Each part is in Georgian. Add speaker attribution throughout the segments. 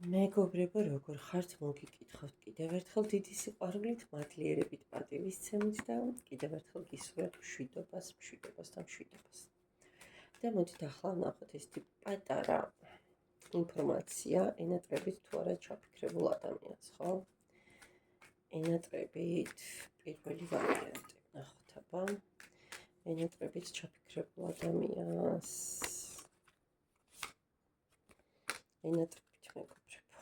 Speaker 1: მეგობრებო, როგორ ხართ? მოგიკითხავთ კიდევ ერთხელ დიდი სიყვარულით, მადლიერებით, პატივისცემით და კიდევ ერთხელ გისურვებთ მშვიდობას და მშვიდობას. და მოდით ახლა ვნახოთ ესეთი პატარა ინფორმაცია, ენატრებით თუ არა ჩაფიქრებულ ადამიანს, ხო? ენატრებით პირველი ვარიანტი. ნახოთ აბა. ენატრებით ჩაფიქრებულ ადამიანს. ენატრებით მეგობრებო.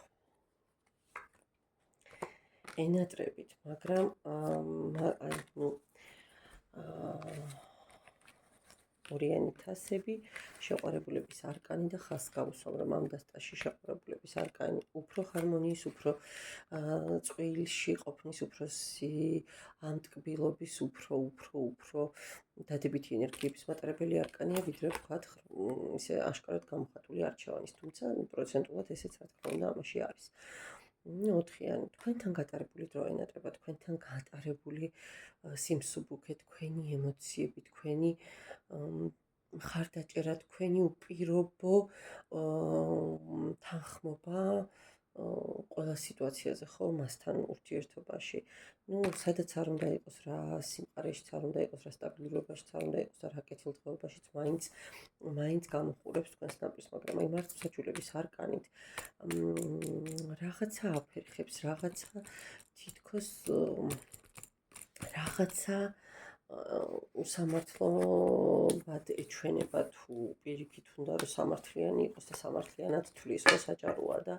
Speaker 1: ენატრებით, მაგრამ ორიანი თასები, შეყვარებულების არკანი და ხაზგაუსვა, რომ ამ დასტაში შეყვარებულების არკანი უფრო ჰარმონიის, უფრო წყვილში ყოფნის, უფრო ამტკბილობის, უფრო დადებითი ენერგიების მატარებელი არკანია, ვიდრე ვთქვათ, ისე აშკარად გამოხატული არჩევანის, თუმცა პროცენტულად ესეც რა თქმა უნდა ამაში არის. 4-იანი, თქვენთან გატარებული დრო ენატრება, თქვენთან გატარებული სიმსუბუქე, თქვენი ემოციები, თქვენი მხარდაჭერა, თქვენი უპირობო თანხმობა ყველა სიტუაციაზე, ხო, მასთან ურთიერთობაში. სადაც არ უნდა იყოს, რა სიმყარეშიც არ უნდა იყოს, რა სტაბილურობაშიც არ უნდა იყოს და რა კეთილდღეობაშიც მაინც გამოხურებს თქვენს ნაპირს, მაგრამ აი მართლმსაჯულების არკანით რაღაცა აფერხებს, რაღაცა თითქოს რაღაცა უსამართლობად ეჩვენება, თუ პირიქით უნდა რომ სამართლიანი იყოს და სამართლიანად თვლის, ხო, საჭაროა და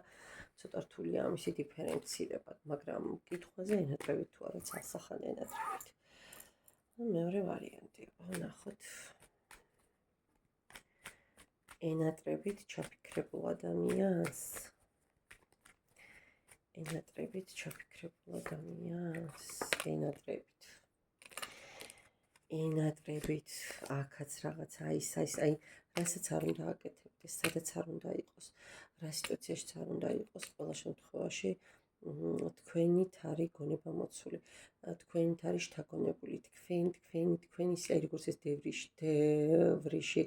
Speaker 1: ცოტა რთულია ამისი დიფერენცირება, მაგრამ კითხვაზე ენატრებით თუ არა წასახან ენატრებით. მეორე ვარიანტი, ვნახოთ. ენატრებით ჩაფიქრებულ ადამიანს. ენატრებით ჩაფიქრებულ ადამიანს. ენატრებით აქაც რაღაცა აი რასაც არ უნდა აკეთებდეს, სადაც არ უნდა იყოს, რა სიტუაციაშიც არ უნდა იყოს, ყველა შემთხვევაში თქვენით არის გონება მოცული, თქვენით არის შთაგონებული, თქვენი აი როგორც ეს დევრიში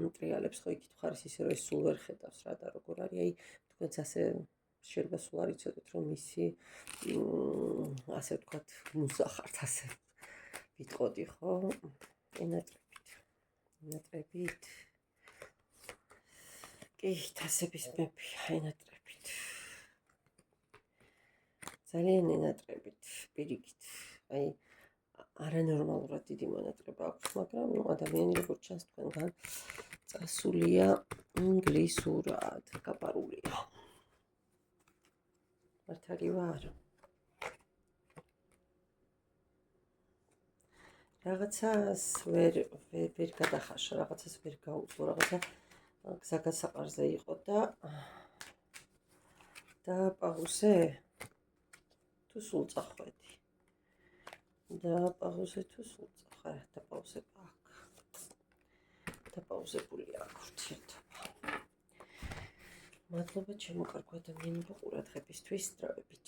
Speaker 1: მტრიალებს, ხო, იქით ხარ ისე რომ ეს სულ ვერ ხედავს რა და როგორ არის, აი თქვენც ასე შეიძლება სულ არ იცოდეთ, რომ მისი ასე ვთქვათ, მუზა ხართ, ასე ვიტყოდი, ხო? ენატრებით. კი, თასების მეფეა, ენატრებით. ძალიან ენატრებით, პირიქით. აი, არანორმალურად დიდი მონატრება აქვს, მაგრამ ადამიანი როგორც ჩანს თქვენგან წასულია ინგლისურად, გაპარულია. მართალი ვარ? რაღაცას ვერ გადახარშა, რაღაცას ვერ გაუძლო, რაღაცა გზა გასაყარზე იყო და პაუზე თუ სულ წახვედი. დაპაუზება აქ. დაპაუზებულია აქ ურთიერთობა. მადლობა ჩემო კარგო ადამიანებო ყურადღებისთვის, დროებით.